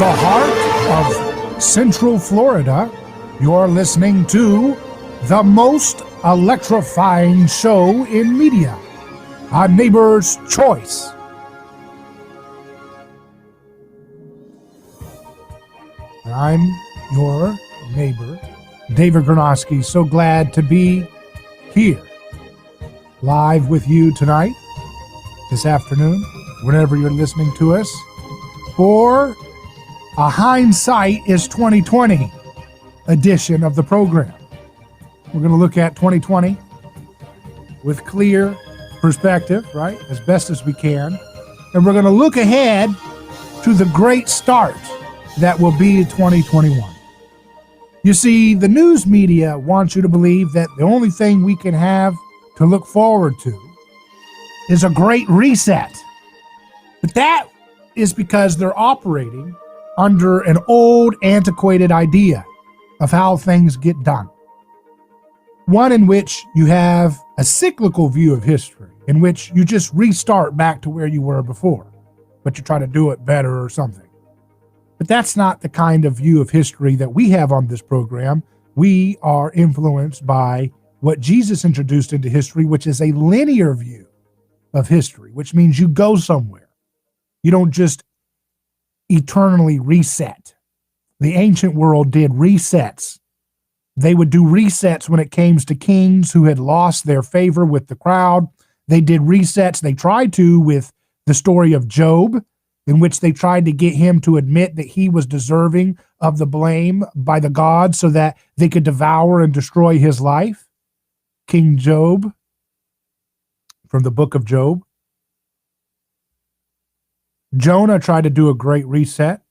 the heart of Central Florida, you're listening to the most electrifying show in media, A Neighbor's Choice. I'm your neighbor, David Gornoski. So glad to be here, live with you tonight, this afternoon, whenever you're listening to us, for a Hindsight is 2020 edition of the program. We're going to look at 2020 with clear perspective, right, as best as we can. And we're going to look ahead to the great start that will be 2021. You see, the news media wants you to believe that the only thing we can have to look forward to is a great reset. But that is because they're operating under an old, antiquated idea of how things get done. One in which you have a cyclical view of history, in which you just restart back to where you were before, but you try to do it better or something. But that's not the kind of view of history that we have on this program. We are influenced by what Jesus introduced into history, which is a linear view of history, which means you go somewhere. You don't just eternally reset. The ancient world did resets. They would do resets when it came to kings who had lost their favor with the crowd. They did resets. They tried to with the story of Job, in which they tried to get him to admit that he was deserving of the blame by the gods so that they could devour and destroy his life. King Job, from the book of Job. Jonah tried to do a great reset.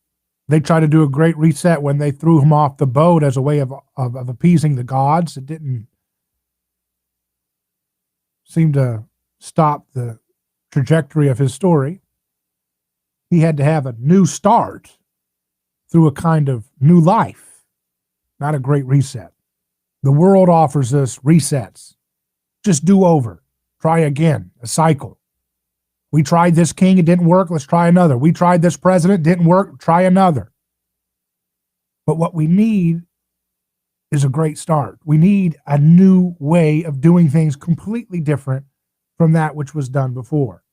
They tried to do a great reset when they threw him off the boat as a way of appeasing the gods. It didn't seem to stop the trajectory of his story. He had to have a new start through a kind of new life, not a great reset. The world offers us resets. Just do over. Try again, a cycle. We tried this king, it didn't work, let's try another. We tried this president, didn't work, try another. But what we need is a great start. We need a new way of doing things completely different from that which was done before.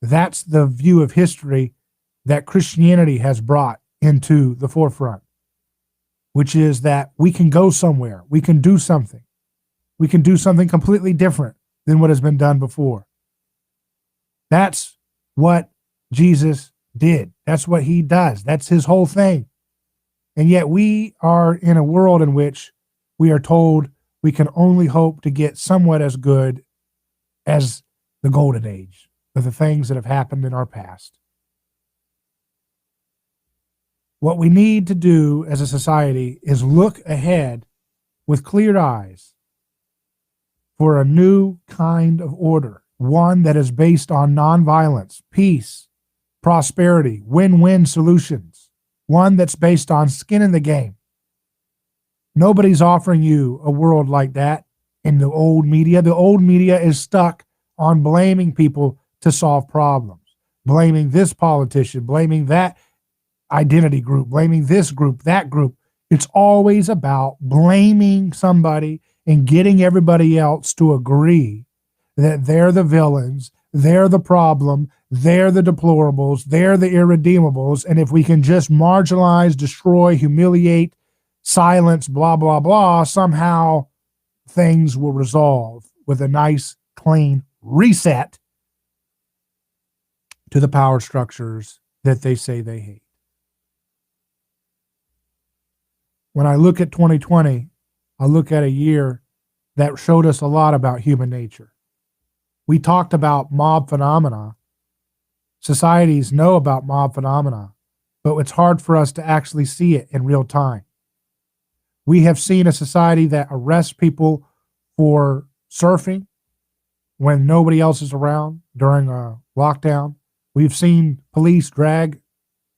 That's the view of history that Christianity has brought into the forefront, which is that we can go somewhere, we can do something. We can do something completely different than what has been done before. That's what Jesus did. That's what he does. That's his whole thing. And yet we are in a world in which we are told we can only hope to get somewhat as good as the golden age of the things that have happened in our past. What we need to do as a society is look ahead with clear eyes for a new kind of order. One that is based on nonviolence, peace, prosperity, win-win solutions. One that's based on skin in the game. Nobody's offering you a world like that in the old media. The old media is stuck on blaming people to solve problems. Blaming this politician, blaming that identity group, blaming this group, that group. It's always about blaming somebody and getting everybody else to agree that they're the villains, they're the problem, they're the deplorables, they're the irredeemables, and if we can just marginalize, destroy, humiliate, silence, blah, blah, blah, somehow things will resolve with a nice, clean reset to the power structures that they say they hate. When I look at 2020, I look at a year that showed us a lot about human nature. We talked about mob phenomena. Societies know about mob phenomena, but it's hard for us to actually see it in real time. We have seen a society that arrests people for surfing when nobody else is around during a lockdown. We've seen police drag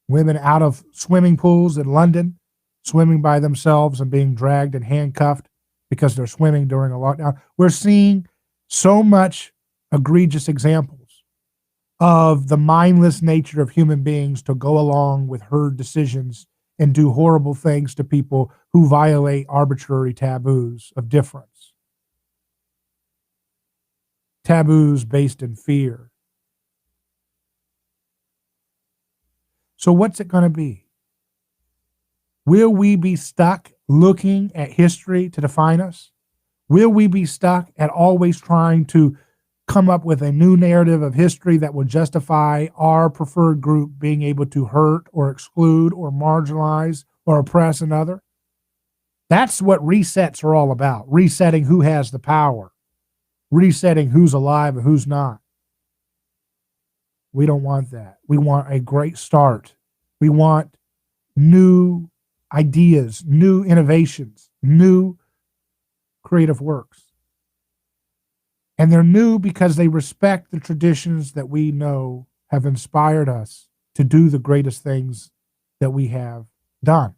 women out of swimming pools in London, swimming by themselves and being dragged and handcuffed because they're swimming during a lockdown. We're seeing so much egregious examples of the mindless nature of human beings to go along with herd decisions and do horrible things to people who violate arbitrary taboos of difference. Taboos based in fear. So what's it going to be? Will we be stuck looking at history to define us? Will we be stuck at always trying to come up with a new narrative of history that will justify our preferred group being able to hurt or exclude or marginalize or oppress another? That's what resets are all about. Resetting who has the power. Resetting who's alive and who's not. We don't want that. We want a great start. We want new ideas, new innovations, new creative works. And they're new because they respect the traditions that we know have inspired us to do the greatest things that we have done.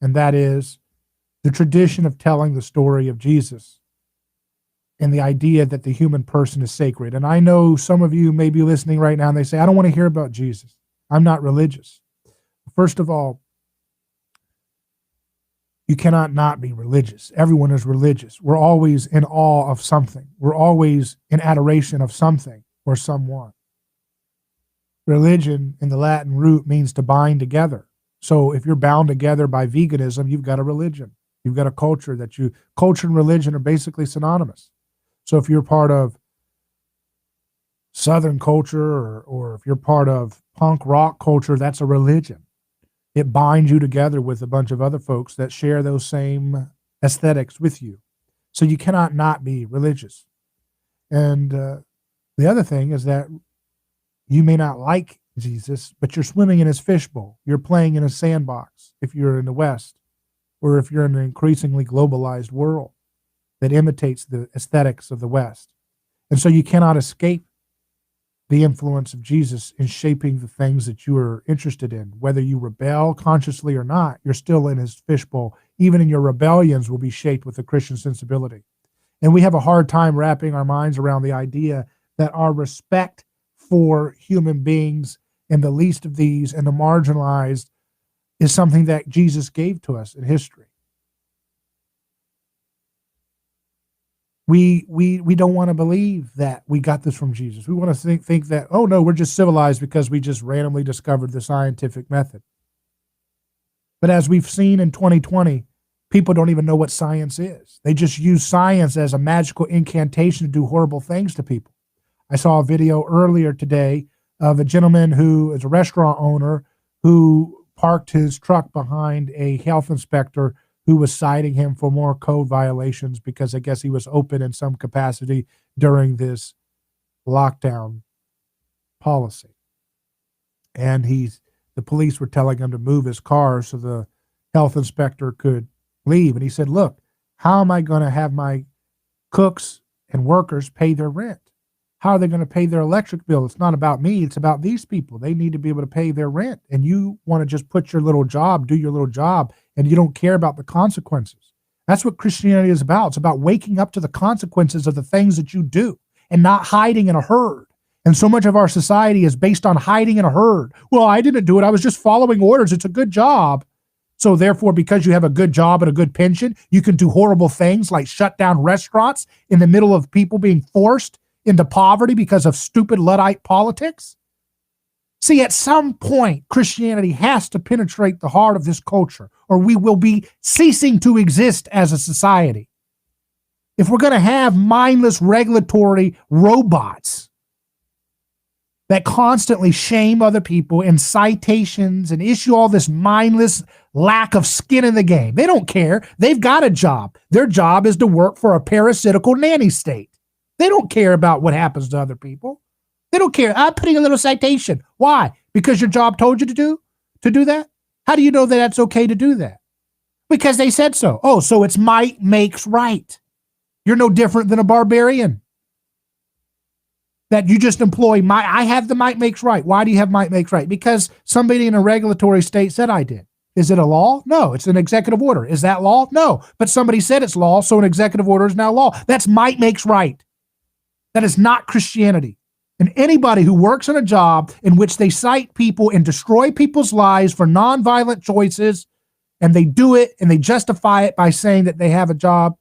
And that is the tradition of telling the story of Jesus and the idea that the human person is sacred. And I know some of you may be listening right now and they say, I don't want to hear about Jesus. I'm not religious. First of all, you cannot not be religious. Everyone is religious. We're always in awe of something. We're always in adoration of something or someone. Religion in the Latin root means to bind together. So if you're bound together by veganism, you've got a religion. You've got a culture culture and religion are basically synonymous. So if you're part of Southern culture or if you're part of punk rock culture, that's a religion. It binds you together with a bunch of other folks that share those same aesthetics with you. So you cannot not be religious. And the other thing is that you may not like Jesus, but you're swimming in his fishbowl. You're playing in a sandbox if you're in the West, or if you're in an increasingly globalized world that imitates the aesthetics of the West. And so you cannot escape the influence of Jesus in shaping the things that you are interested in. Whether you rebel consciously or not, you're still in his fishbowl. Even in your rebellions will be shaped with a Christian sensibility. And we have a hard time wrapping our minds around the idea that our respect for human beings and the least of these and the marginalized is something that Jesus gave to us in history. We don't want to believe that we got this from Jesus. We want to think that, oh no, we're just civilized because we just randomly discovered the scientific method. But as we've seen in 2020, people don't even know what science is. They just use science as a magical incantation to do horrible things to people. I saw a video earlier today of a gentleman who is a restaurant owner who parked his truck behind a health inspector who was citing him for more code violations because I guess he was open in some capacity during this lockdown policy. And the police were telling him to move his car so the health inspector could leave. And he said, look, how am I going to have my cooks and workers pay their rent? How are they going to pay their electric bill? It's not about me. It's about these people. They need to be able to pay their rent. And you want to just put your little job, do your little job, and you don't care about the consequences. That's what Christianity is about. It's about waking up to the consequences of the things that you do and not hiding in a herd. And so much of our society is based on hiding in a herd. Well, I didn't do it. I was just following orders. It's a good job. So therefore, because you have a good job and a good pension, you can do horrible things like shut down restaurants in the middle of people being forced into poverty because of stupid Luddite politics? See, at some point, Christianity has to penetrate the heart of this culture, or we will be ceasing to exist as a society. If we're going to have mindless regulatory robots that constantly shame other people in citations and issue all this mindless lack of skin in the game, they don't care. They've got a job. Their job is to work for a parasitical nanny state. They don't care about what happens to other people. They don't care. I'm putting a little citation. Why? Because your job told you to do that? How do you know that that's okay to do that? Because they said so. Oh, so it's might makes right. You're no different than a barbarian. That you just employ I have the might makes right. Why do you have might makes right? Because somebody in a regulatory state said I did. Is it a law? No, it's an executive order. Is that law? No, but somebody said it's law, so an executive order is now law. That's might makes right. That is not Christianity. And anybody who works in a job in which they cite people and destroy people's lives for nonviolent choices, and they do it and they justify it by saying that they have a job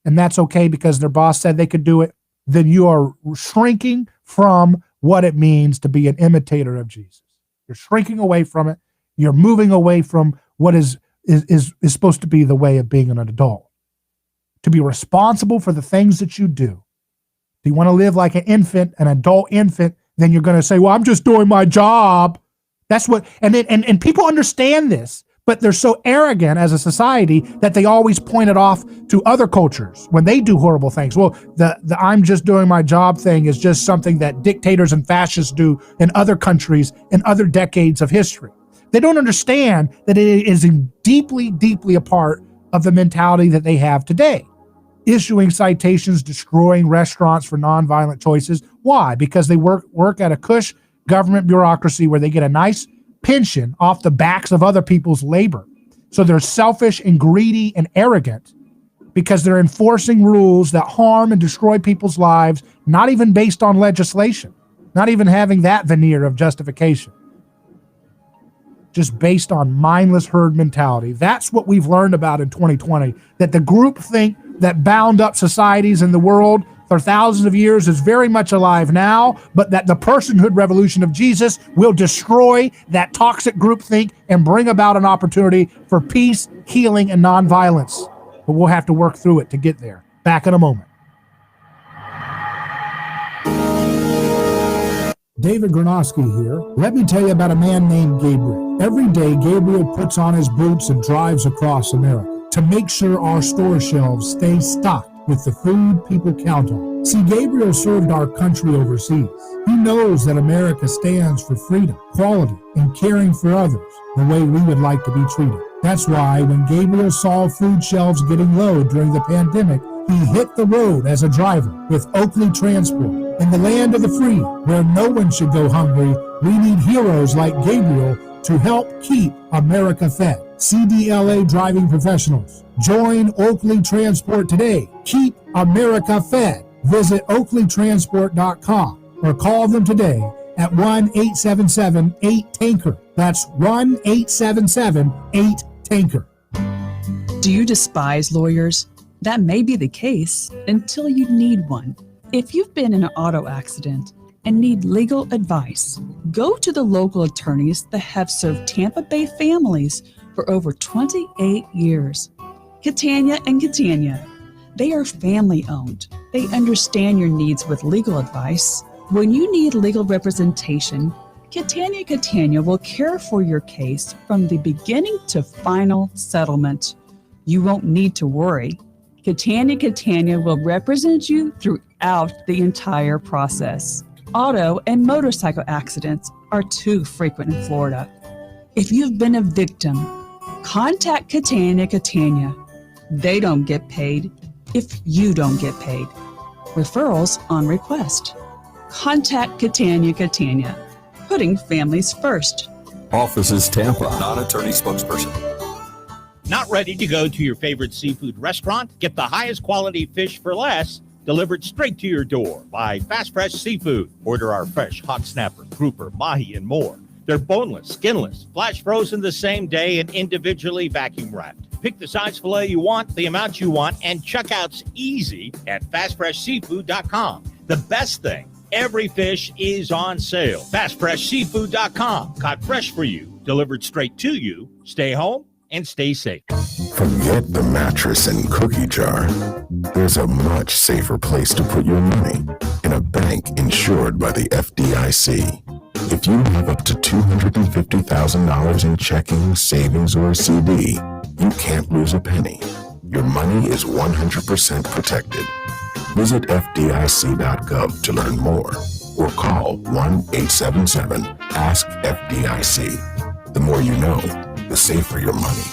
and that's okay because their boss said they could do it, then you are shrinking from what it means to be an imitator of Jesus. You're shrinking away from it. You're moving away from what is supposed to be the way of being an adult. To be responsible for the things that you do. If you want to live like an infant, an adult infant, then you're going to say, well, I'm just doing my job. That's what, and people understand this, but they're so arrogant as a society that they always point it off to other cultures when they do horrible things. Well, the I'm just doing my job thing is just something that dictators and fascists do in other countries in other decades of history. They don't understand that it is deeply, deeply a part of the mentality that they have today. Issuing citations, destroying restaurants for nonviolent choices. Why? Because they work at a cush government bureaucracy where they get a nice pension off the backs of other people's labor. So they're selfish and greedy and arrogant because they're enforcing rules that harm and destroy people's lives, not even based on legislation, not even having that veneer of justification. Just based on mindless herd mentality. That's what we've learned about in 2020, that the groupthink that bound up societies in the world for thousands of years is very much alive now, but that the personhood revolution of Jesus will destroy that toxic groupthink and bring about an opportunity for peace, healing, and nonviolence. But we'll have to work through it to get there. Back in a moment. David Gornoski here. Let me tell you about a man named Gabriel. Every day, Gabriel puts on his boots and drives across America to make sure our store shelves stay stocked with the food people count on. See, Gabriel served our country overseas. He knows that America stands for freedom, quality, and caring for others the way we would like to be treated. That's why when Gabriel saw food shelves getting low during the pandemic, he hit the road as a driver with Oakley Transport. In the land of the free, where no one should go hungry, we need heroes like Gabriel to help keep America fed. CDLA driving professionals. Join Oakley Transport today. Keep America fed. Visit oakleytransport.com or call them today at 1-877-8-TANKER. That's 1-877-8-TANKER. Do you despise lawyers? That may be the case until you need one. If you've been in an auto accident and need legal advice, go to the local attorneys that have served Tampa Bay families for over 28 years. Catania and Catania. They are family owned. They understand your needs with legal advice. When you need legal representation, Catania will care for your case from the beginning to final settlement. You won't need to worry. Catania will represent you throughout the entire process. Auto and motorcycle accidents are too frequent in Florida. If you've been a victim, contact Catania. They don't get paid if you don't get paid. Referrals on request. Contact Catania. Putting families first. Offices Tampa, non-attorney spokesperson. Not ready to go to your favorite seafood restaurant? Get the highest quality fish for less, delivered straight to your door by Fast Fresh Seafood. Order our fresh hot snapper, grouper, mahi, and more. They're boneless, skinless, flash frozen the same day and individually vacuum wrapped. Pick the size filet you want, the amount you want, and checkout's easy at fastfreshseafood.com. The best thing, every fish is on sale. Fastfreshseafood.com. Caught fresh for you, delivered straight to you. Stay home and stay safe. Forget the mattress and cookie jar. There's a much safer place to put your money. In a bank insured by the FDIC. If you have up to $250,000 in checking, savings, or a CD, you can't lose a penny. Your money is 100% protected. Visit FDIC.gov to learn more or call 1-877-ASK-FDIC. The more you know, the safer your money.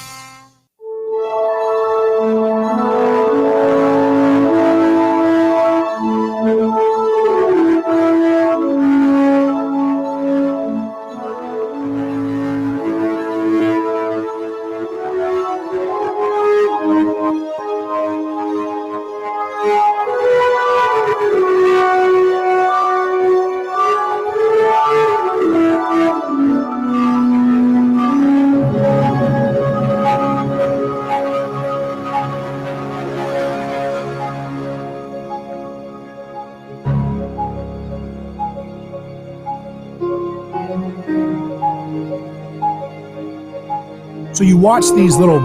So you watch these little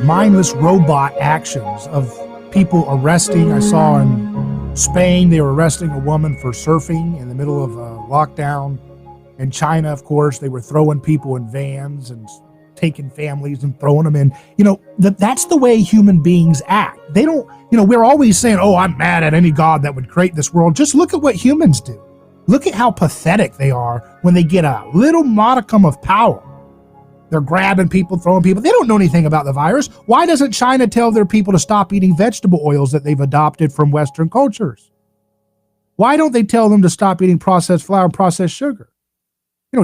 mindless robot actions of people arresting. I saw in Spain, they were arresting a woman for surfing in the middle of a lockdown. In China, of course, they were throwing people in vans and taking families and throwing them in. That's the way human beings act. They don't, we're always saying, oh, I'm mad at any God that would create this world. Just look at what humans do. Look at how pathetic they are when they get a little modicum of power. They're grabbing people, throwing people. They don't know anything about the virus. Why doesn't China tell their people to stop eating vegetable oils that they've adopted from Western cultures? Why don't they tell them to stop eating processed flour and processed sugar?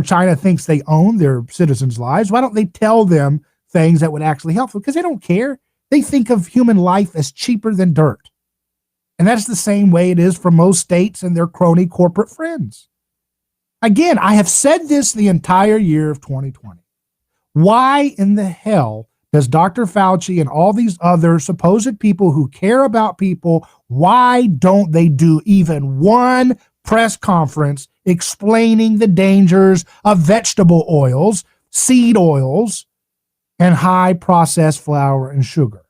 China thinks they own their citizens' lives. Why don't they tell them things that would actually help them? Because they don't care. They think of human life as cheaper than dirt. And that's the same way it is for most states and their crony corporate friends. Again, I have said this the entire year of 2020. Why in the hell does Dr. Fauci and all these other supposed people who care about people, why don't they do even one press conference explaining the dangers of vegetable oils, seed oils, and high processed flour and sugar?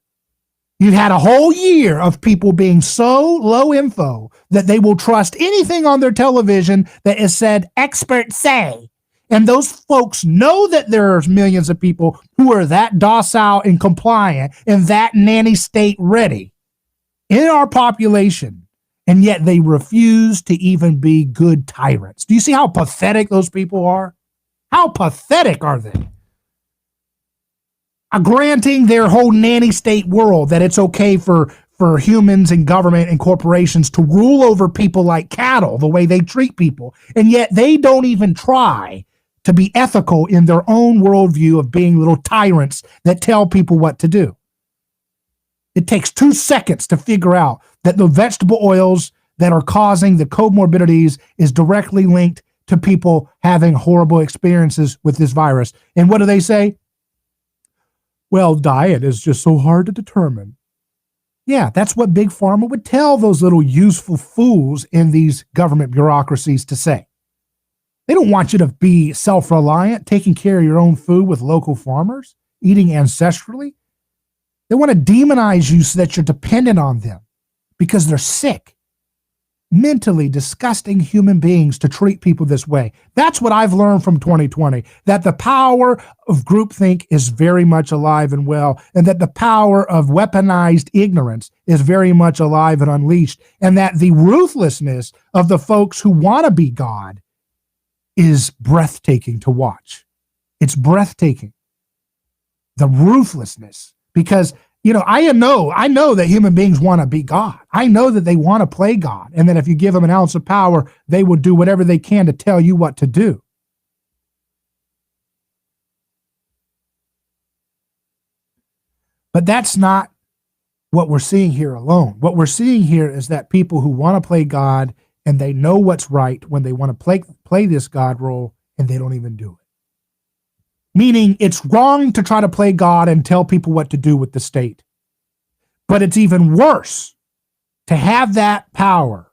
You've had a whole year of people being so low info that they will trust anything on their television that is said experts say. And those folks know that there's millions of people who are that docile and compliant and that nanny state ready in our population. And yet they refuse to even be good tyrants. Do you see how pathetic those people are? How pathetic are they? Granting their whole nanny state world that it's okay for humans and government and corporations to rule over people like cattle, the way they treat people. And yet they don't even try to be ethical in their own worldview of being little tyrants that tell people what to do. It takes 2 seconds to figure out that the vegetable oils that are causing the comorbidities is directly linked to people having horrible experiences with this virus. And what do they say? Well, diet is just so hard to determine. Yeah, that's what Big Pharma would tell those little useful fools in these government bureaucracies to say. They don't want you to be self-reliant, taking care of your own food with local farmers, eating ancestrally. They want to demonize you so that you're dependent on them because they're sick, mentally disgusting human beings to treat people this way. That's what I've learned from 2020, that the power of groupthink is very much alive and well, and that the power of weaponized ignorance is very much alive and unleashed, and that the ruthlessness of the folks who want to be God is breathtaking to watch. It's breathtaking. The ruthlessness, because I know that human beings want to be God. I know that they want to play God, and that if you give them an ounce of power, they will do whatever they can to tell you what to do. But that's not what we're seeing here alone. What we're seeing here is that people who want to play God and they know what's right when they want to play this God role, and they don't even do it. Meaning it's wrong to try to play God and tell people what to do with the state. But it's even worse to have that power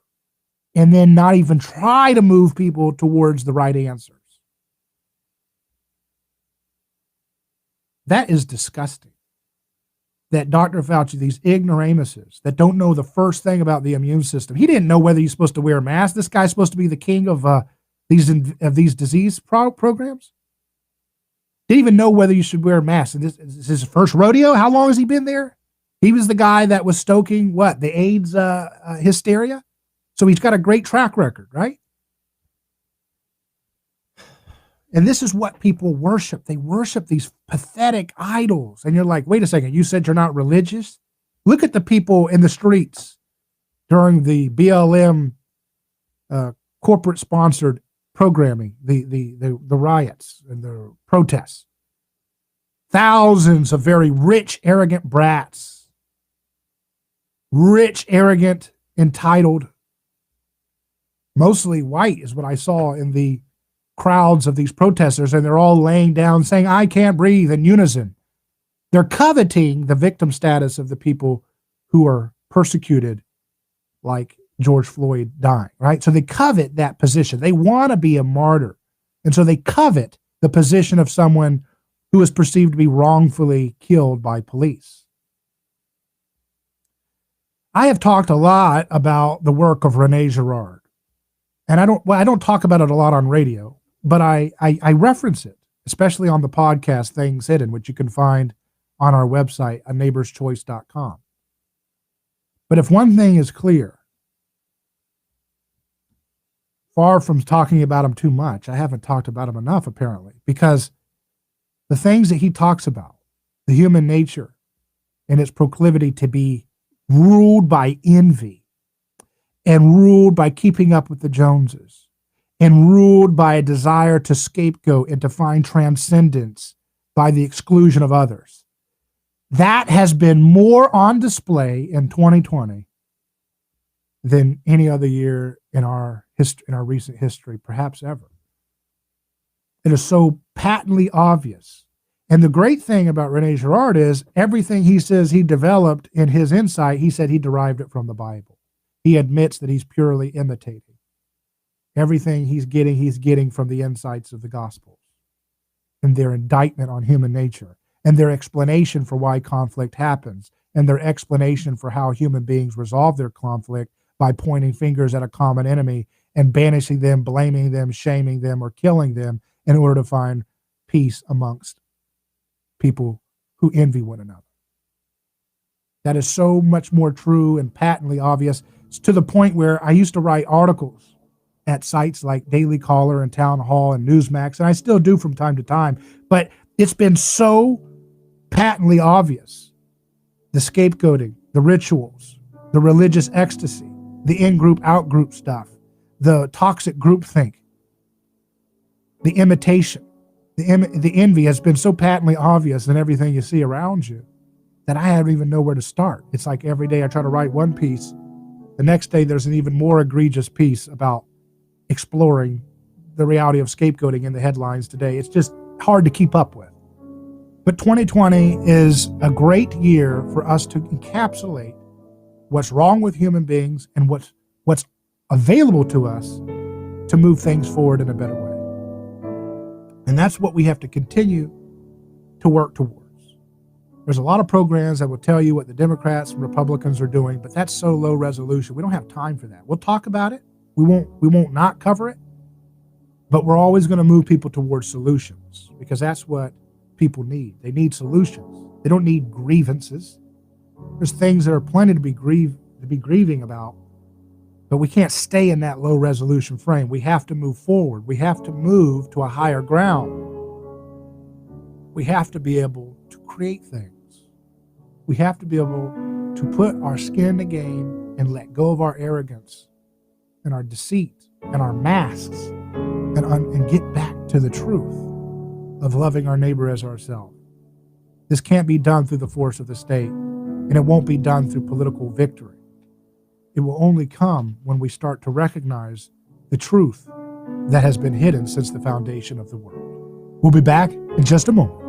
and then not even try to move people towards the right answers. That is disgusting. That Dr. Fauci, these ignoramuses that don't know the first thing about the immune system. He didn't know whether you're supposed to wear a mask. This guy's supposed to be the king of these disease programs. Didn't even know whether you should wear a mask. And this is his first rodeo. How long has he been there? He was the guy that was stoking the AIDS hysteria. So he's got a great track record, right? And this is what people worship. They worship these pathetic idols. And you're like, wait a second, you said you're not religious? Look at the people in the streets during the BLM corporate-sponsored programming, the riots and the protests. Thousands of very rich, arrogant brats. Rich, arrogant, entitled. Mostly white is what I saw in the crowds of these protesters, and they're all laying down saying, I can't breathe, in unison. They're coveting the victim status of the people who are persecuted, like George Floyd dying, right? So they covet that position. They want to be a martyr. And so they covet the position of someone who was perceived to be wrongfully killed by police. I have talked a lot about the work of Rene Girard, and I don't talk about it a lot on radio, but I reference it, especially on the podcast Things Hidden, which you can find on our website, aneighborschoice.com. But if one thing is clear, far from talking about him too much, I haven't talked about him enough, apparently, because the things that he talks about, the human nature and its proclivity to be ruled by envy and ruled by keeping up with the Joneses and ruled by a desire to scapegoat and to find transcendence by the exclusion of others. That has been more on display in 2020 than any other year in our history, in our recent history, perhaps ever. It is so patently obvious. And the great thing about Rene Girard is everything he says he developed in his insight, he said he derived it from the Bible. He admits that he's purely imitating. Everything he's getting from the insights of the Gospels and their indictment on human nature and their explanation for why conflict happens and their explanation for how human beings resolve their conflict by pointing fingers at a common enemy and banishing them, blaming them, shaming them, or killing them in order to find peace amongst people who envy one another. That is so much more true and patently obvious. It's to the point where I used to write articles at sites like Daily Caller and Town Hall and Newsmax, and I still do from time to time, but it's been so patently obvious. The scapegoating, the rituals, the religious ecstasy, the in-group, out-group stuff, the toxic groupthink, the imitation, the envy has been so patently obvious in everything you see around you that I don't even know where to start. It's like every day I try to write one piece. The next day there's an even more egregious piece about exploring the reality of scapegoating in the headlines today. It's just hard to keep up with. But 2020 is a great year for us to encapsulate what's wrong with human beings and what's available to us to move things forward in a better way. And that's what we have to continue to work towards. There's a lot of programs that will tell you what the Democrats and Republicans are doing, but that's so low resolution. We don't have time for that. We'll talk about it. We won't not cover it, but we're always going to move people towards solutions because that's what people need. They need solutions. They don't need grievances. There's things that are plenty to be grieving about, but we can't stay in that low resolution frame. We have to move forward. We have to move to a higher ground. We have to be able to create things. We have to be able to put our skin in the game and let go of our arrogance and our deceit and our masks and get back to the truth of loving our neighbor as ourselves. This can't be done through the force of the state, and it won't be done through political victory. It will only come when we start to recognize the truth that has been hidden since the foundation of the world. We'll be back in just a moment.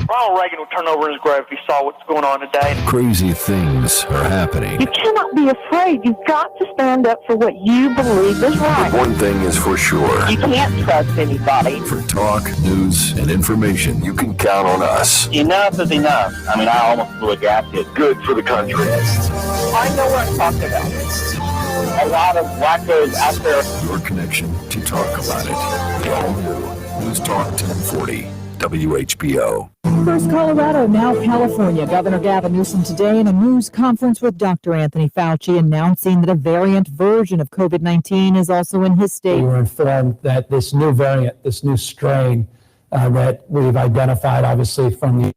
Ronald Reagan would turn over in his grave if he saw what's going on today. Crazy things are happening. You cannot be afraid. You've got to stand up for what you believe is right. But one thing is for sure. You can't trust anybody. For talk, news, and information, you can count on us. Enough is enough. I mean, I almost blew a gasket. Good for the country. I know what I'm talking about. A lot of wackos out there. Your connection to talk about it. The all-new News Talk 1040, WHBO. First Colorado, now California. Governor Gavin Newsom today in a news conference with Dr. Anthony Fauci announcing that a variant version of COVID-19 is also in his state. We were informed that this new variant, this new strain that we've identified, obviously from the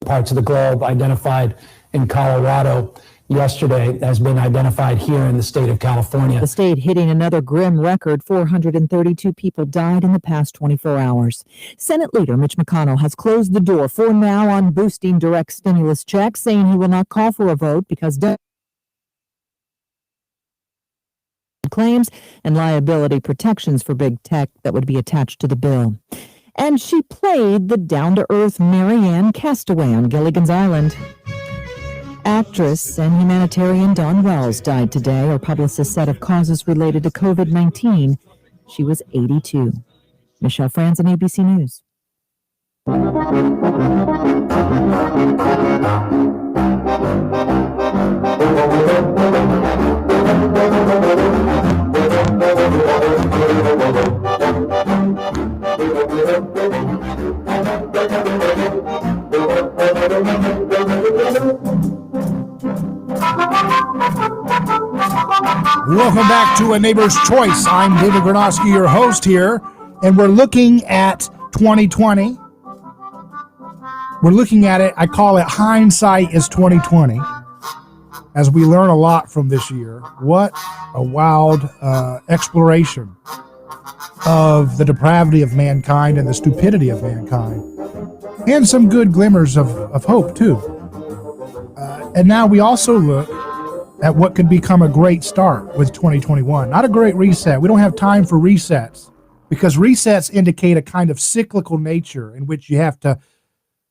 parts of the globe, identified in Colorado yesterday, has been identified here in the state of California. The state hitting another grim record. 432 people died in the past 24 hours. Senate Leader Mitch McConnell has closed the door for now on boosting direct stimulus checks, saying he will not call for a vote because claims and liability protections for big tech that would be attached to the bill. And she played the down-to-earth Marianne Castaway on Gilligan's Island. Actress and humanitarian Dawn Wells died today. Her publicist said of causes related to COVID-19. She was 82. Michelle Franzen, ABC News. Welcome back to A Neighbor's Choice. I'm David Gornoski, your host here, and we're looking at 2020. We're looking at it, I call it Hindsight is 2020, as we learn a lot from this year. What a wild exploration of the depravity of mankind and the stupidity of mankind, and some good glimmers of hope, too. And now we also look at what could become a great start with 2021. Not a great reset. We don't have time for resets, because resets indicate a kind of cyclical nature in which you have to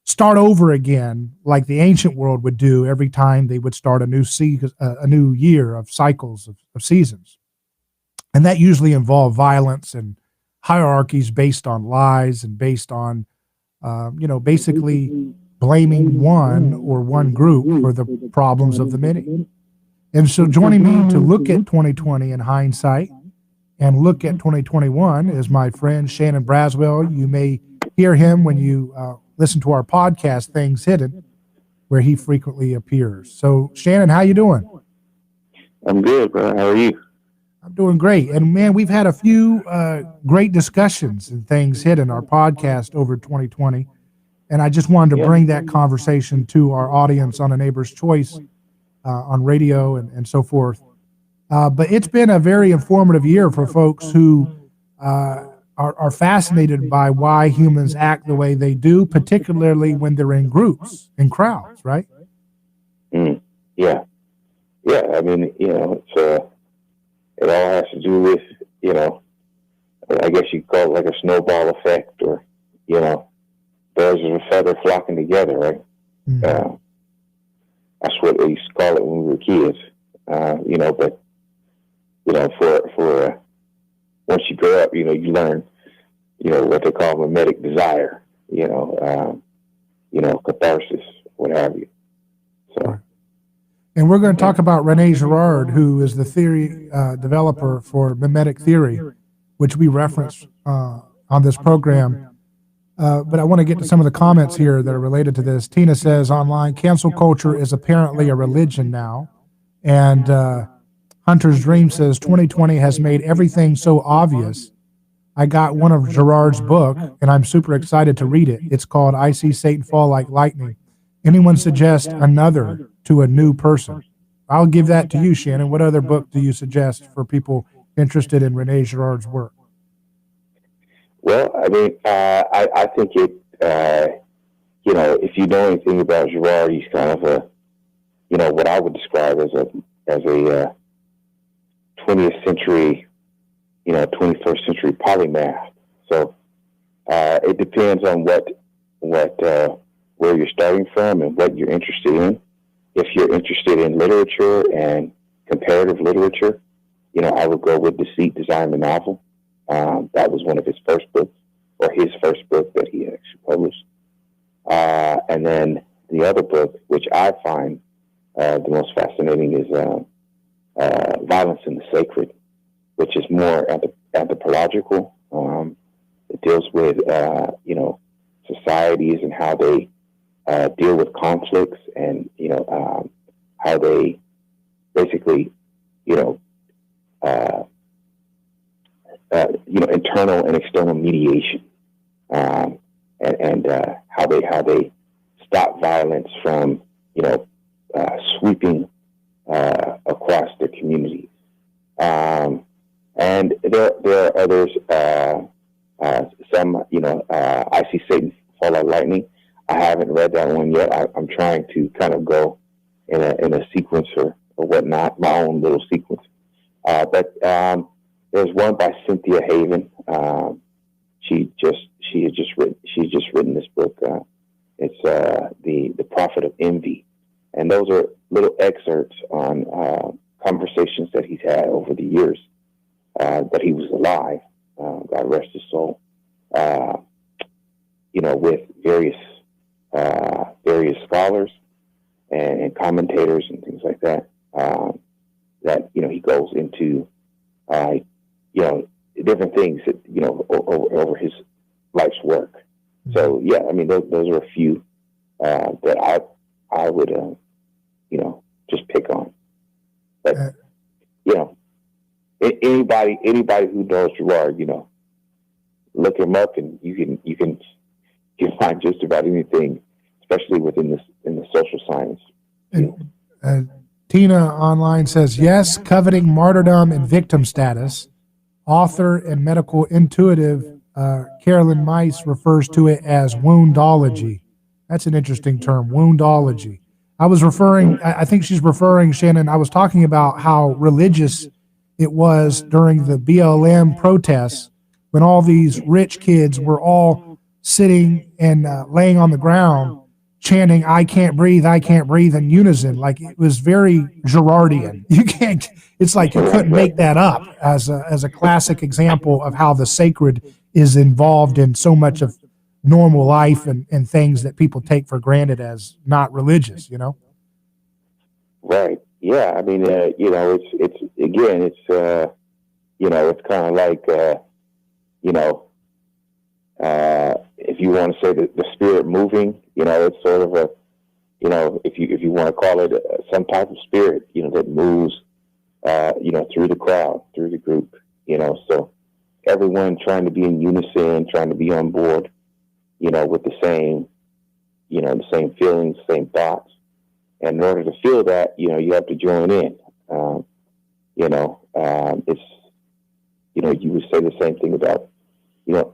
start over again, like the ancient world would do every time they would start a new year of cycles of seasons. And that usually involved violence and hierarchies based on lies and based on, basically blaming one or one group for the problems of the many. And so joining me to look at 2020 in hindsight and look at 2021 is my friend Shannon Braswell. You may hear him when you listen to our podcast, Things Hidden, where he frequently appears. So, Shannon, how you doing? I'm good, bro. How are you? I'm doing great. And, man, we've had a few great discussions in Things Hidden, our podcast over 2020. And I just wanted to bring that conversation to our audience on A Neighbor's Choice on radio and so forth. But it's been a very informative year for folks who are fascinated by why humans act the way they do, particularly when they're in groups, in crowds, right? Yeah. I mean, it's it all has to do with, I guess you could call it like a snowball effect, or, birds of a feather flocking together, right? Mm-hmm. That's what we used to call it when we were kids, but, for once you grow up, you learn, what they call mimetic desire, catharsis, what have you. So. And we're going to talk about Rene Girard, who is the theory developer for mimetic theory, which we reference on this program. But I want to get to some of the comments here that are related to this. Tina says online, cancel culture is apparently a religion now. And Hunter's Dream says 2020 has made everything so obvious. I got one of Girard's book, and I'm super excited to read it. It's called I See Satan Fall Like Lightning. Anyone suggest another to a new person? I'll give that to you, Shannon. What other book do you suggest for people interested in Rene Girard's work? Well, I mean, I think it, if you know anything about Girard, he's kind of a, what I would describe as a 20th century, 21st century polymath. So it depends on where you're starting from and what you're interested in. If you're interested in literature and comparative literature, I would go with Deceit, Design, the Novel. That was one of his first books, or his first book that he actually published. And then the other book, which I find the most fascinating, is Violence in the Sacred, which is more anthropological. It deals with, societies and how they deal with conflicts, and, how they basically, internal and external mediation, and how they stop violence from, sweeping across their communities. And there are others. Some, I See Satan Fall Like Lightning. I haven't read that one yet. I'm trying to kind of go in a sequence or whatnot, my own little sequence. But there's one by Cynthia Haven. She she's just written this book. It's the Prophet of Envy, and those are little excerpts on conversations that he's had over the years that he was alive. God rest his soul. With various scholars and commentators and things like that. That he goes into different things that over his life's work. So yeah, I mean those are a few that I would just pick on. But anybody who knows Gerard, look him up and you can find just about anything, especially in the social science field. Tina online says, yes, coveting martyrdom and victim status. Author and medical intuitive Carolyn Mice refers to it as woundology. That's an interesting term, woundology. I think she's referring, Shannon, I was talking about how religious it was during the BLM protests when all these rich kids were all sitting and laying on the ground chanting, I can't breathe in unison. Like it was very Girardian. It's like you couldn't make that up as a classic example of how the sacred is involved in so much of normal life and things that people take for granted as not religious, Right. Yeah. I mean, it's kind of like, if you want to say the spirit moving, it's sort of a, if you want to call it some type of spirit, that moves, through the crowd, through the group, so everyone trying to be in unison, trying to be on board, with the same feelings, same thoughts. And in order to feel that, you have to join in. It's, you would say the same thing about,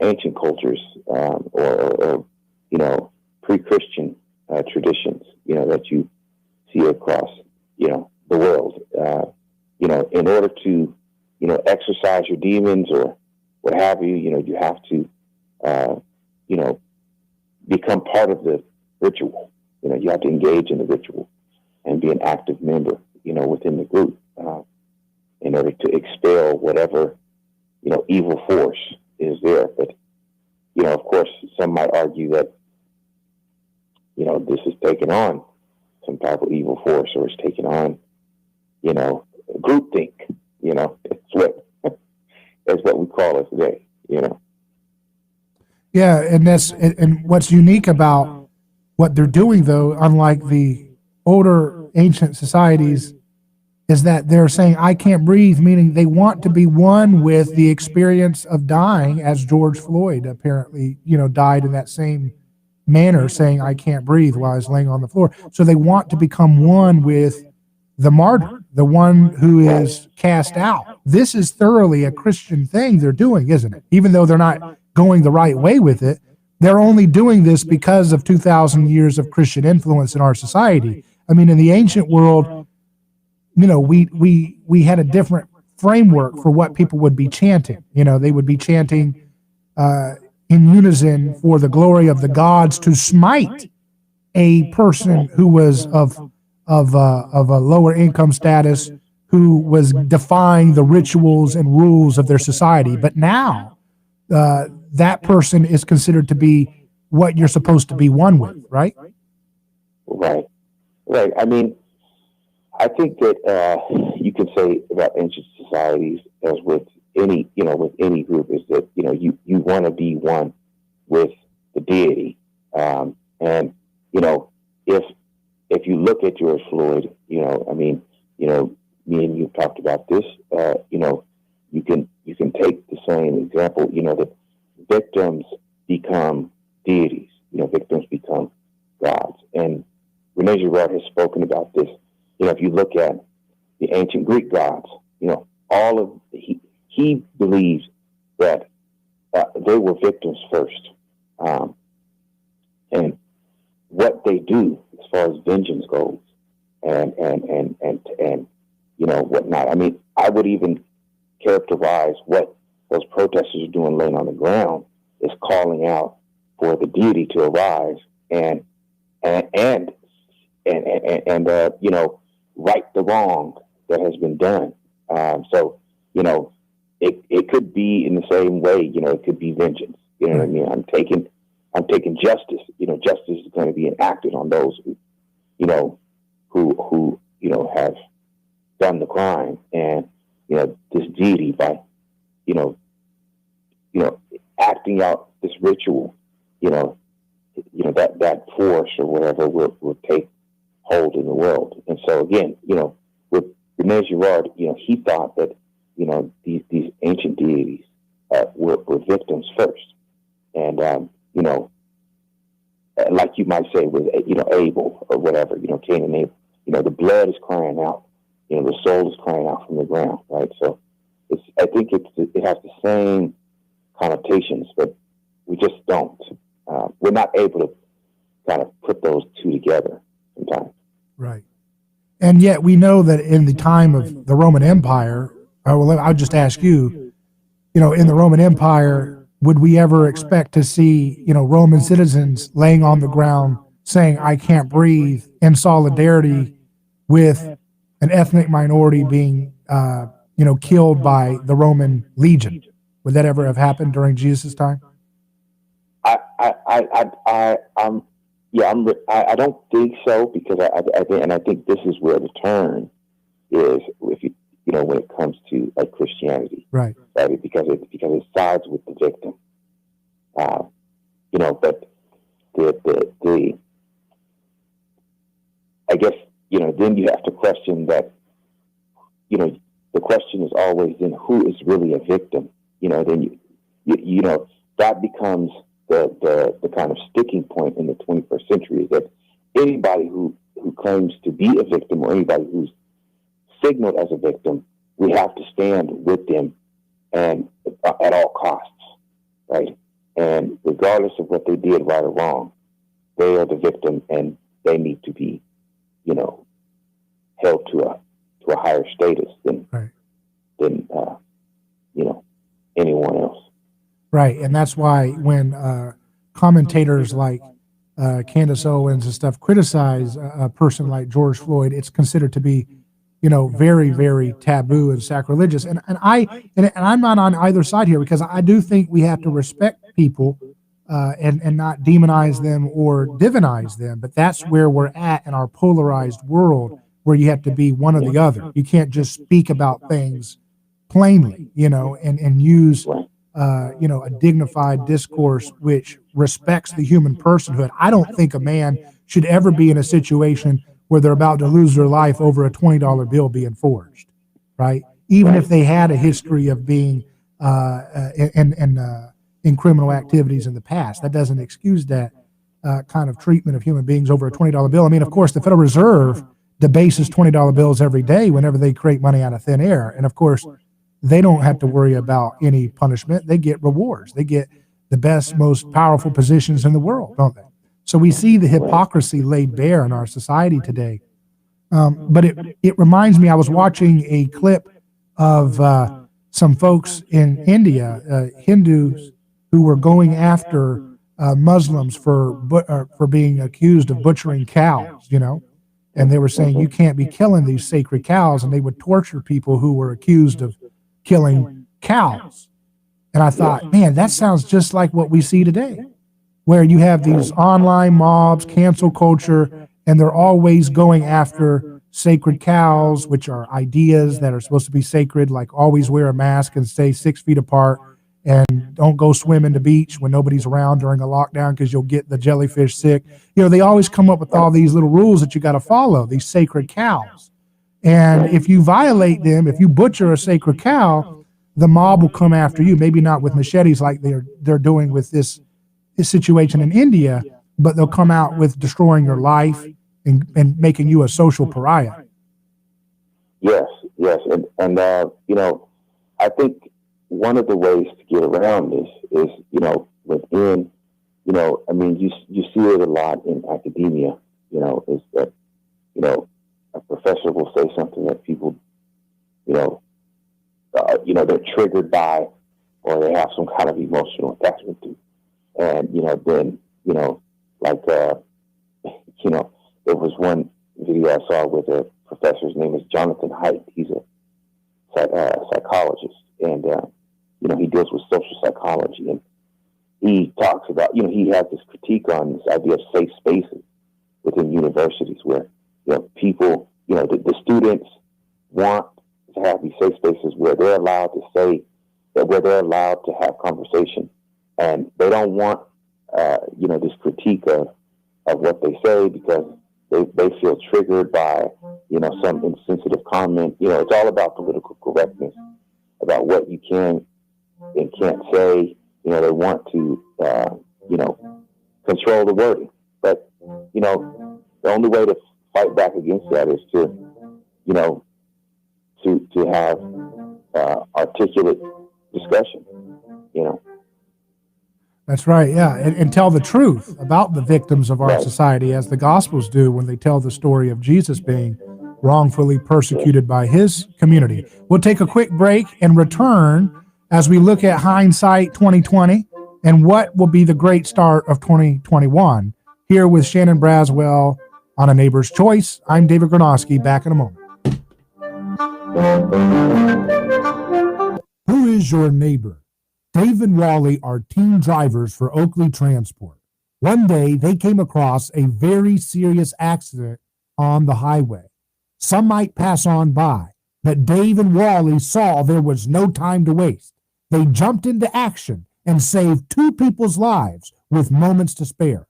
ancient cultures, or pre-Christian traditions, that you see across, the world. In order to, exercise your demons or what have you, you have to, become part of the ritual. You have to engage in the ritual and be an active member, within the group, in order to expel whatever, evil force is there. But, of course, some might argue that, this is taking on some type of evil force, or it's taking on, groupthink, that's what we call it today, Yeah, and what's unique about what they're doing, though, unlike the older ancient societies, is that they're saying, I can't breathe, meaning they want to be one with the experience of dying, as George Floyd apparently, died in that same manner, saying, I can't breathe while I was laying on the floor. So they want to become one with the martyr, the one who is cast out. This is thoroughly a Christian thing they're doing, isn't it? Even though they're not going the right way with it, they're only doing this because of 2,000 years of Christian influence in our society. I mean, in the ancient world, we had a different framework for what people would be chanting. They would be chanting in unison for the glory of the gods to smite a person who was of a lower income status, who was defying the rituals and rules of their society. But now that person is considered to be what you're supposed to be one with, right? Right. I mean, I think that you could say about ancient societies, as with any group, is that you want to be one with the deity, and if you look at George Floyd, me and you talked about this, you can take the same example, that victims become deities, victims become gods, and Rene Girard has spoken about this. If you look at the ancient Greek gods, he believes that they were victims first, and what they do as far as vengeance goes, and whatnot. I mean, I would even characterize what those protesters are doing laying on the ground is calling out for the deity to arise and right the wrong that has been done. So it could be in the same way. It could be vengeance. You know what I mean? I'm taking justice. Justice is going to be enacted on those who have done the crime, and this deity by acting out this ritual, that force or whatever will take hold in the world. And so again, with Rene Girard, he thought that these ancient deities were victims first, and like you might say with Abel or whatever, Cain and Abel, the blood is crying out, the soul is crying out from the ground, right? So I think it has the same connotations, but we just don't. We're not able to kind of put those two together sometimes. Right. And yet we know that in the time of the Roman Empire, I'll just ask you, in the Roman Empire, would we ever expect to see, Roman citizens laying on the ground saying, "I can't breathe," in solidarity with an ethnic minority being, killed by the Roman legion? Would that ever have happened during Jesus' time? I don't think so, because I think this is where the turn is, if when it comes to like Christianity, right? Because it sides with the victim, but the I guess then you have to question that. The question is always then who is really a victim. Then that becomes the kind of sticking point in the 21st century, is that anybody who claims to be a victim, or anybody who's signaled as a victim, we have to stand with them and at all costs, right? And regardless of what they did, right or wrong, they are the victim, and they need to be, held to a higher status than anyone else. Right, and that's why when commentators like Candace Owens and stuff criticize a person like George Floyd, it's considered to be, very, very taboo and sacrilegious. And I'm not on either side here, because I do think we have to respect people and not demonize them or divinize them. But that's where we're at in our polarized world, where you have to be one or the other. You can't just speak about things plainly, and use a dignified discourse which respects the human personhood. I don't think a man should ever be in a situation where they're about to lose their life over a $20 bill being forged, right? Even if they had a history of being in criminal activities in the past. That doesn't excuse that kind of treatment of human beings over a $20 bill. I mean, of course, the Federal Reserve debases $20 bills every day whenever they create money out of thin air. And of course, they don't have to worry about any punishment. They get rewards. They get the best, most powerful positions in the world, don't they? So we see the hypocrisy laid bare in our society today. But it reminds me, I was watching a clip of some folks in India, Hindus, who were going after Muslims for being accused of butchering cows, and they were saying, you can't be killing these sacred cows, and they would torture people who were accused of killing cows. And I thought, man, that sounds just like what we see today, where you have these online mobs, cancel culture, and they're always going after sacred cows, which are ideas that are supposed to be sacred, like always wear a mask and stay 6 feet apart, and don't go swim in the beach when nobody's around during a lockdown because you'll get the jellyfish sick. They always come up with all these little rules that you got to follow, these sacred cows. And if you violate them, if you butcher a sacred cow, the mob will come after you. Maybe not with machetes like they're doing with this situation in India, but they'll come out with destroying your life and making you a social pariah. Yes. And I think one of the ways to get around this is, within, I mean, you see it a lot in academia, is that, a professor will say something that people, they're triggered by, or they have some kind of emotional attachment to. And, then, like, there was one video I saw with a professor's name is Jonathan Haidt. He's a psychologist, and, he deals with social psychology. And he talks about, he has this critique on this idea of safe spaces within universities where, people, the students want to have these safe spaces where they're allowed to say that, where they're allowed to have conversation. And they don't want, this critique of what they say because they feel triggered by, some insensitive comment. It's all about political correctness, about what you can and can't say. They want to, control the wording. But, the only way to fight back against that is to have articulate discussion, That's right, yeah, and tell the truth about the victims of our society, as the Gospels do when they tell the story of Jesus being wrongfully persecuted by his community. We'll take a quick break and return as we look at Hindsight 2020 and what will be the great start of 2021. Here with Shannon Braswell on A Neighbor's Choice, I'm David Gornoski, back in a moment. Who is your neighbor? Dave and Wally are team drivers for Oakley Transport. One day, they came across a very serious accident on the highway. Some might pass on by, but Dave and Wally saw there was no time to waste. They jumped into action and saved 2 people's lives with moments to spare.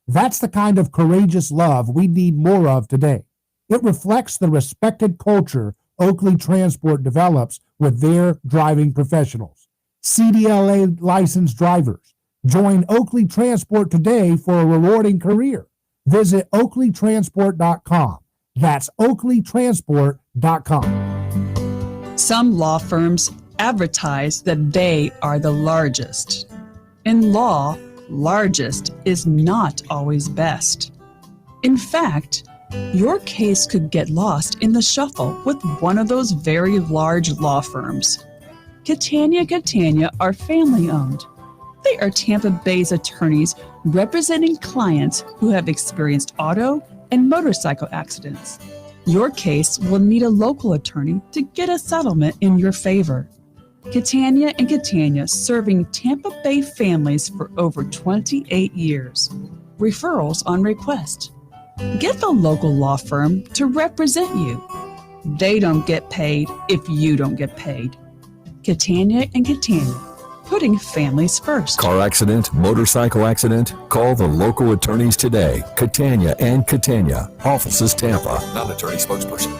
That's the kind of courageous love we need more of today. It reflects the respected culture Oakley Transport develops with their driving professionals. CDLA licensed drivers. Join Oakley Transport today for a rewarding career. Visit oakleytransport.com. That's oakleytransport.com. Some law firms advertise that they are the largest. In law, largest is not always best. In fact, your case could get lost in the shuffle with one of those very large law firms. Catania are family-owned. They are Tampa Bay's attorneys representing clients who have experienced auto and motorcycle accidents. Your case will need a local attorney to get a settlement in your favor. Catania serving Tampa Bay families for over 28 years. Referrals on request. Get the local law firm to represent you. They don't get paid if you don't get paid. Catania, putting families first. Car accident, motorcycle accident? Call the local attorneys today. Catania, offices Tampa. Not attorney spokesperson.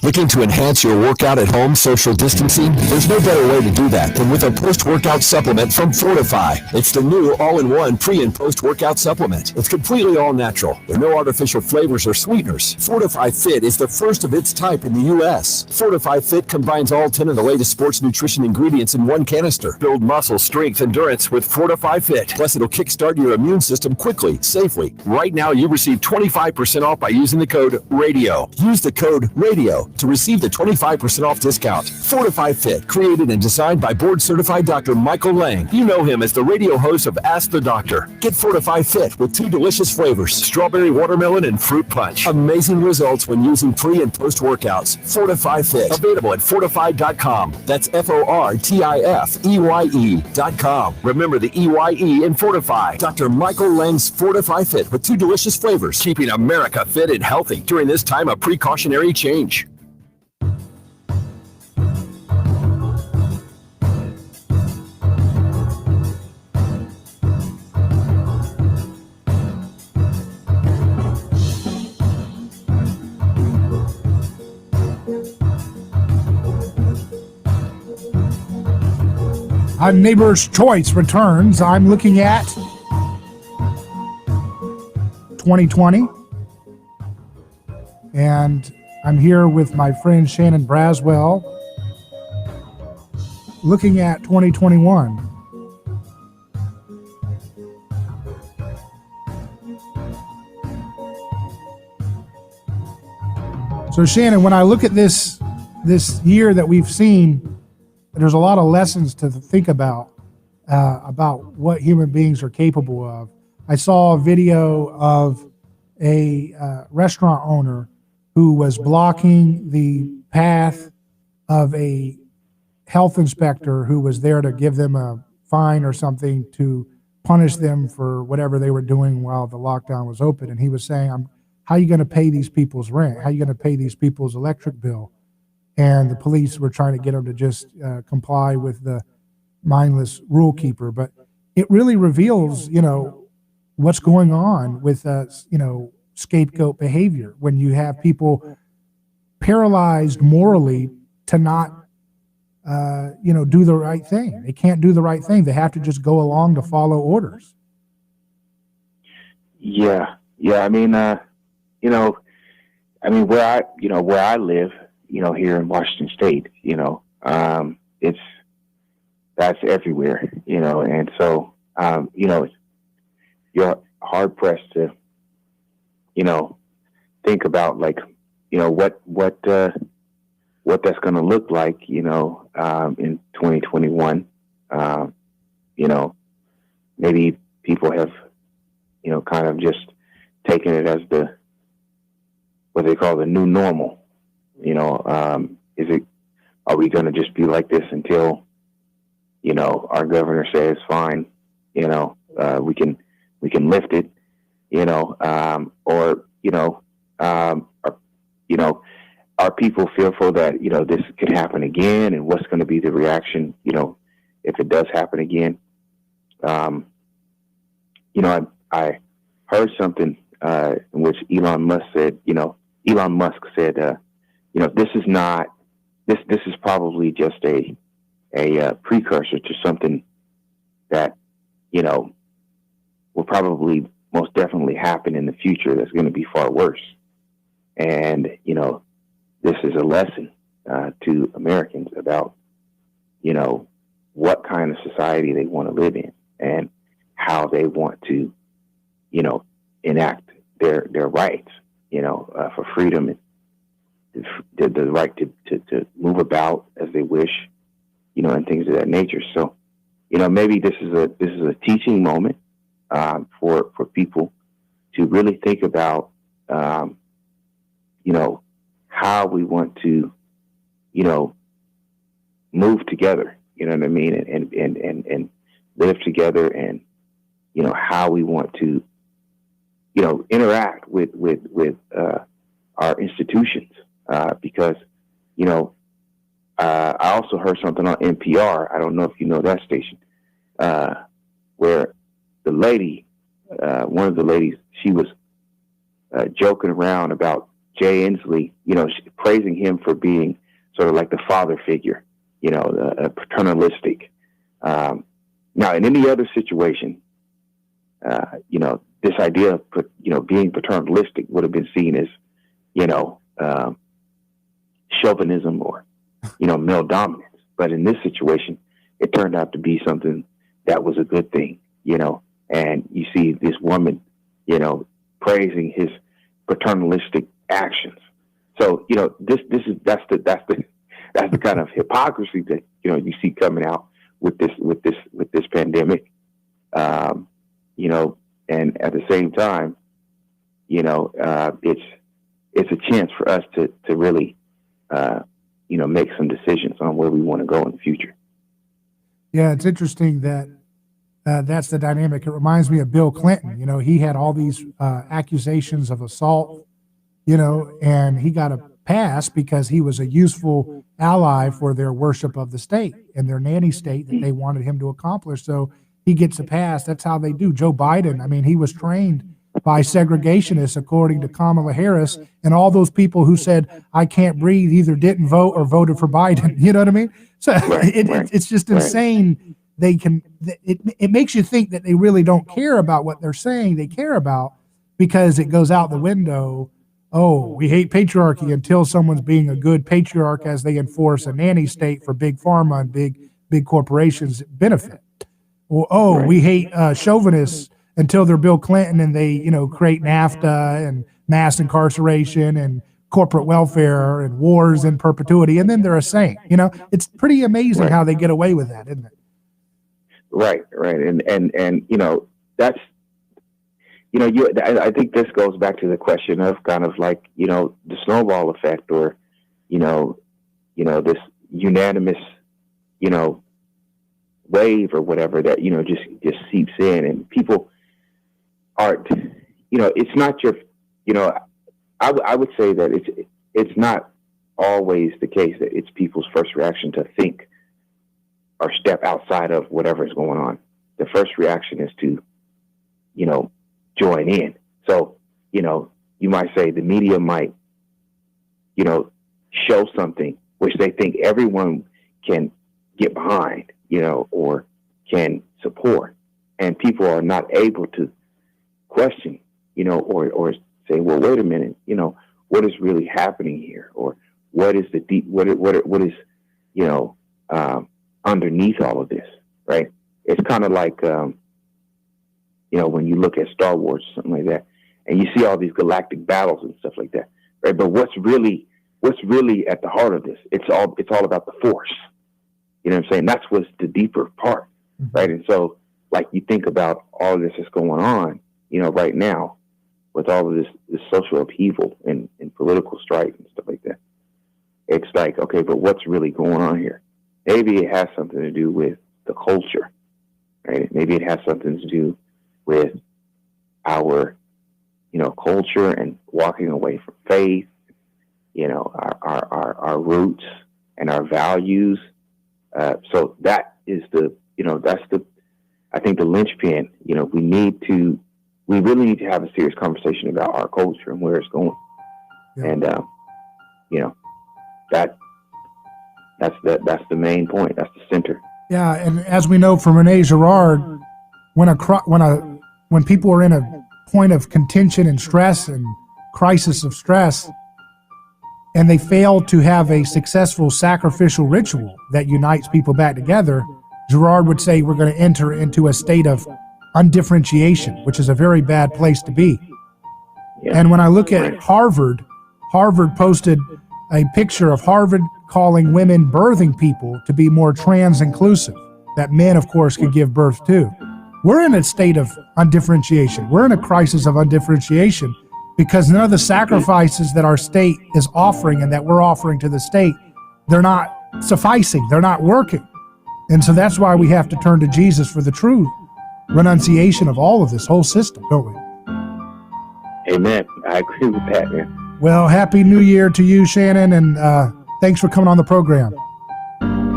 Looking to enhance your workout at home social distancing? There's no better way to do that than with a post-workout supplement from Fortify. It's the new all-in-one pre- and post-workout supplement. It's completely all-natural. There are no artificial flavors or sweeteners. Fortify Fit is the first of its type in the U.S. Fortify Fit combines all 10 of the latest sports nutrition ingredients in one canister. Build muscle, strength, endurance with Fortify Fit. Plus, it'll kickstart your immune system quickly, safely. Right now, you receive 25% off by using the code RADIO. Use the code RADIO to receive the 25% off discount. Fortify Fit, created and designed by board-certified Dr. Michael Lang. You know him as the radio host of Ask the Doctor. Get Fortify Fit with 2 delicious flavors, strawberry watermelon and fruit punch. Amazing results when using pre- and post-workouts. Fortify Fit, available at fortified.com. That's FORTIFEYE.com. Remember the EYE in Fortify. Dr. Michael Lang's Fortify Fit with 2 delicious flavors, keeping America fit and healthy during this time of precautionary change. A Neighbor's Choice returns. I'm looking at 2020, and I'm here with my friend Shannon Braswell looking at 2021. So Shannon, when I look at this year that we've seen, there's a lot of lessons to think about. about what human beings are capable of. I saw a video of a restaurant owner who was blocking the path of a health inspector who was there to give them a fine or something to punish them for whatever they were doing while the lockdown was open. And he was saying, how are you going to pay these people's rent? How are you going to pay these people's electric bill? And the police were trying to get him to just comply with the mindless rule keeper. But it really reveals, what's going on with, scapegoat behavior when you have people paralyzed morally to not, do the right thing. They can't do the right thing. They have to just go along to follow orders. Yeah. I mean, where I live, here in Washington State, that's everywhere, and so, you're hard pressed to, think about what that's going to look like, in 2021. Maybe people have, kind of just taken it as what they call the new normal. Are we going to just be like this until, our governor says fine, we can lift it, are people fearful that, this could happen again, and what's going to be the reaction, if it does happen again? I heard something, in which Elon Musk said, this is probably just a precursor to something that, will probably most definitely happen in the future that's going to be far worse. And, this is a lesson to Americans about, what kind of society they want to live in and how they want to, enact their rights, for freedom and the right to move about as they wish, and things of that nature. So, maybe this is a teaching moment for people to really think about, how we want to, move together, you know what I mean? And live together, and, how we want to, interact with our institutions. Because, I also heard something on NPR. I don't know if you know that station, where the lady, one of the ladies, she was joking around about Jay Inslee, praising him for being sort of like the father figure, paternalistic. Now, in any other situation, this idea of, being paternalistic would have been seen as, chauvinism or, male dominance. But in this situation, it turned out to be something that was a good thing, and you see this woman, praising his paternalistic actions. So, that's the kind of hypocrisy that, you see coming out with this pandemic. And at the same time, it's a chance for us to really, make some decisions on where we want to go in the future. Yeah, it's interesting that that's the dynamic. It reminds me of Bill Clinton. He had all these accusations of assault, and he got a pass because he was a useful ally for their worship of the state and their nanny state that they wanted him to accomplish. So he gets a pass. That's how they do. Joe Biden, he was trained by segregationists, according to Kamala Harris, and all those people who said, I can't breathe, either didn't vote or voted for Biden. You know what I mean? So it's just insane. It makes you think that they really don't care about what they're saying they care about, because it goes out the window. Oh, we hate patriarchy until someone's being a good patriarch as they enforce a nanny state for big pharma and big corporations benefit. Or, we hate chauvinists until they're Bill Clinton and they, create NAFTA and mass incarceration and corporate welfare and wars in perpetuity. And then they're a saint. It's pretty amazing how they get away with that, isn't it? Right. And that's, I think this goes back to the question of kind of like, the snowball effect, or, this unanimous, wave or whatever that, just seeps in, and people aren't, it's not your, I would say that it's not always the case that it's people's first reaction to think or step outside of whatever is going on. The first reaction is to, join in. So, you might say the media might, show something which they think everyone can get behind, or can support. And people are not able to question, or say, well, wait a minute, what is really happening here? Or what is the deep, what is, underneath all of this, right? It's kind of like, when you look at Star Wars or something like that, and you see all these galactic battles and stuff like that, right? But what's really at the heart of this? It's all about the Force. You know what I'm saying? That's what's the deeper part, right? And so, like, you think about all of this that's going on, right now, with all of this social upheaval and political strife and stuff like that. It's like, okay, but what's really going on here? Maybe it has something to do with the culture, right? Maybe it has something to do with our, culture and walking away from faith, our roots and our values. So that is I think the linchpin. We really need to have a serious conversation about our culture and where it's going. Yeah. And that's the main point. That's the center. Yeah, and as we know from Rene Girard, when people are in a point of contention and stress and crisis of stress, and they fail to have a successful sacrificial ritual that unites people back together, Girard would say we're going to enter into a state of undifferentiation, which is a very bad place to be. Yeah. And when I look at Harvard posted a picture of Harvard calling women birthing people to be more trans inclusive, that men, of course, could give birth to. We're in a state of undifferentiation. We're in a crisis of undifferentiation because none of the sacrifices that our state is offering and that we're offering to the state, they're not sufficing. They're not working. And so that's why we have to turn to Jesus for the true renunciation of all of this whole system, don't we? Amen. I agree with that, man. Well, Happy New Year to you, Shannon, and thanks for coming on the program.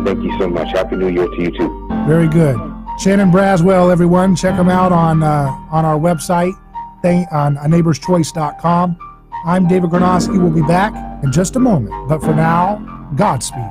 Thank you so much. Happy New Year to you, too. Very good. Shannon Braswell, everyone. Check him out on our website, on neighborschoice.com. I'm David Gornoski. We'll be back in just a moment. But for now, Godspeed.